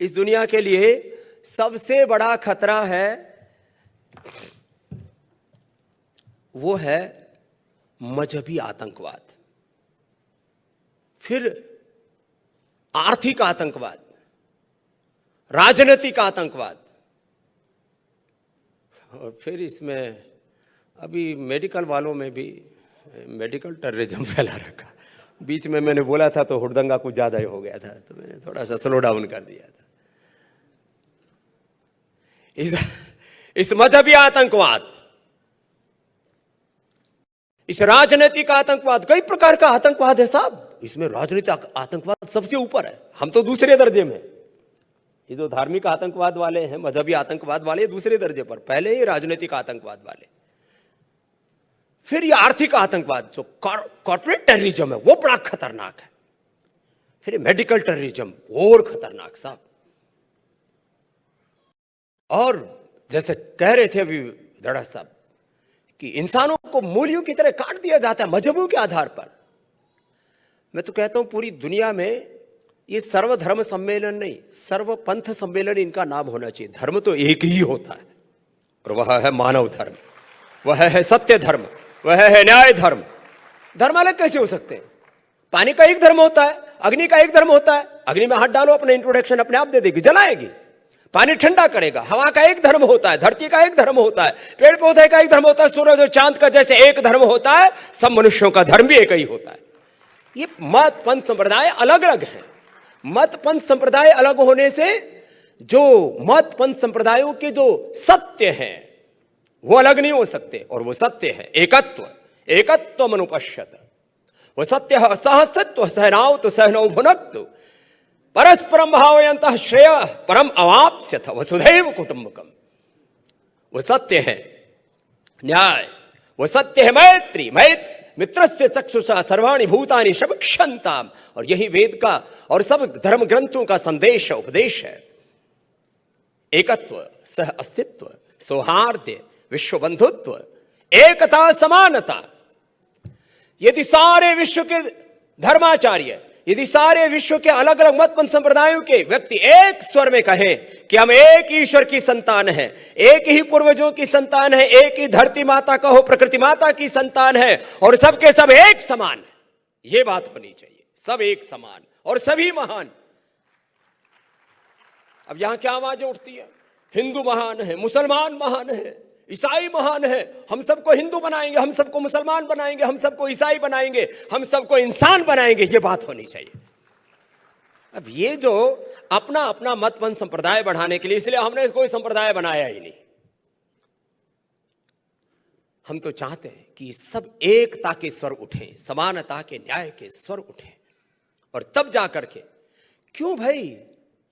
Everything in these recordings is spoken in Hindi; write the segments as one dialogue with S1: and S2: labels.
S1: इस दुनिया के लिए सबसे बड़ा खतरा है, वो है मजहबी आतंकवाद, फिर आर्थिक आतंकवाद, राजनीतिक आतंकवाद, और फिर इसमें अभी मेडिकल वालों में भी मेडिकल टेररिज्म फैला रखा। बीच में मैंने बोला था तो हुड़दंगा कुछ ज्यादा ही हो गया था, तो मैंने थोड़ा सा स्लो डाउन कर दिया था। इस मजहबी आतंकवाद, इस राजनीतिक आतंकवाद, कई प्रकार का आतंकवाद है साहब। इसमें राजनीतिक आतंकवाद सबसे ऊपर है, हम तो दूसरे दर्जे में। ये जो धार्मिक आतंकवाद वाले हैं, मजहबी आतंकवाद वाले, दूसरे दर्जे पर, पहले ही राजनीतिक आतंकवाद वाले, फिर ये आर्थिक आतंकवाद जो कॉर्पोरेट टेररिज्म है वो बड़ा खतरनाक है, फिर मेडिकल टेररिज्म और खतरनाक साहब। और जैसे कह रहे थे अभी धड़ा साहब कि इंसानों को मूल्यों की तरह काट दिया जाता है मजहबों के आधार पर। मैं तो कहता हूं पूरी दुनिया में ये सर्वधर्म सम्मेलन नहीं, सर्वपंथ सम्मेलन इनका नाम होना चाहिए। धर्म तो एक ही होता है, और वह है मानव धर्म, वह है सत्य धर्म, वह है न्याय धर्म। धर्म अलग कैसे हो सकते हैं? पानी का एक धर्म होता है, अग्नि का एक धर्म होता है। अग्नि में हाथ डालो, अपने इंट्रोडक्शन अपने आप दे देगी, जलाएगी। पानी ठंडा करेगा। हवा का एक धर्म होता है, धरती का एक धर्म होता है, पेड़ पौधे का एक धर्म होता है, सूरज और चांद का जैसे एक धर्म होता है, सब मनुष्यों का धर्म भी एक ही होता है। ये मत पंथ संप्रदाय अलग अलग हैं। मत पंथ संप्रदाय अलग होने से जो मत पंथ संप्रदायों के जो सत्य हैं वो अलग नहीं हो सकते, और वो सत्य है एकत्व। एकत्व मनुपश्यत, वो सत्य है सहसत्व सहनाव तो सहनौ भुनक्तु परस्परम भावयन्तः श्रेय परम अवाप्स्यथ वसुधैव कुटुंबकम। वो सत्य है न्याय, वो सत्य है मैत्री, मित्रस्य चक्षुषा सर्वाणि भूतानि शमिक्षन्ताम। और यही वेद का और सब धर्म ग्रंथों का संदेश उपदेश है। एकत्व, सह अस्तित्व, सौहार्द, विश्व बंधुत्व, एकता, समानता। यदि सारे विश्व के धर्माचार्य, यदि सारे विश्व के अलग अलग मत पंथ संप्रदायों के व्यक्ति एक स्वर में कहें कि हम एक ही ईश्वर की संतान है, एक ही पूर्वजों की संतान है, एक ही धरती माता का हो प्रकृति माता की संतान है, और सबके सब एक समान है, यह बात होनी चाहिए। सब एक समान और सभी महान। अब यहां क्या आवाजें उठती है? हिंदू महान है, मुसलमान महान है, ईसाई महान है, हम सबको हिंदू बनाएंगे, हम सबको मुसलमान बनाएंगे, हम सबको ईसाई बनाएंगे, हम सबको इंसान बनाएंगे, ये बात होनी चाहिए। अब ये जो अपना अपना मत पंथ संप्रदाय बढ़ाने के लिए, इसलिए हमने कोई संप्रदाय बनाया ही नहीं। हम तो चाहते हैं कि सब एकता के स्वर उठें, समानता के न्याय के स्वर उठें, और तब जाकर के। क्यों भाई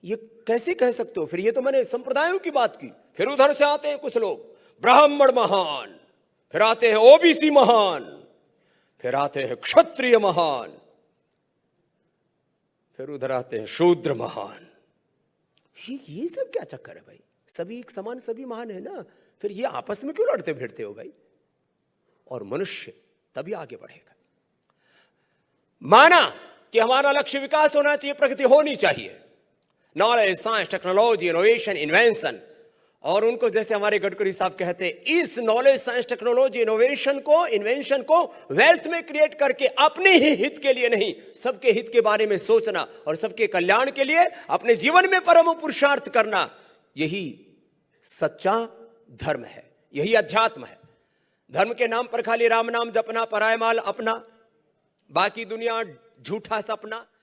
S1: ये कैसे कह सकते हो? फिर ये तो मैंने संप्रदायों की बात की, फिर उधर से आते हैं कुछ लोग ब्राह्मण महान, फिर आते हैं ओबीसी महान, फिर आते हैं क्षत्रिय महान, फिर उधर आते हैं शूद्र महान। ये सब क्या चक्कर है भाई? सभी एक समान, सभी महान है ना, फिर ये आपस में क्यों लड़ते भिड़ते हो भाई? और मनुष्य तभी आगे बढ़ेगा। माना कि हमारा लक्ष्य विकास होना चाहिए, प्रगति होनी चाहिए, knowledge, science, technology, innovation, invention. और उनको जैसे हमारे गडकरी साहब कहते हैं, इस नॉलेज, साइंस, टेक्नोलॉजी, इनोवेशन को, इन्वेंशन को वेल्थ में क्रिएट करके अपने ही हित के लिए नहीं, सबके हित के बारे में सोचना और सबके कल्याण के लिए अपने जीवन में परम पुरुषार्थ करना, यही सच्चा धर्म है, यही अध्यात्म है। धर्म के नाम पर खाली राम नाम जपना, पराय माल अपना, बाकी दुनिया झूठा सपना,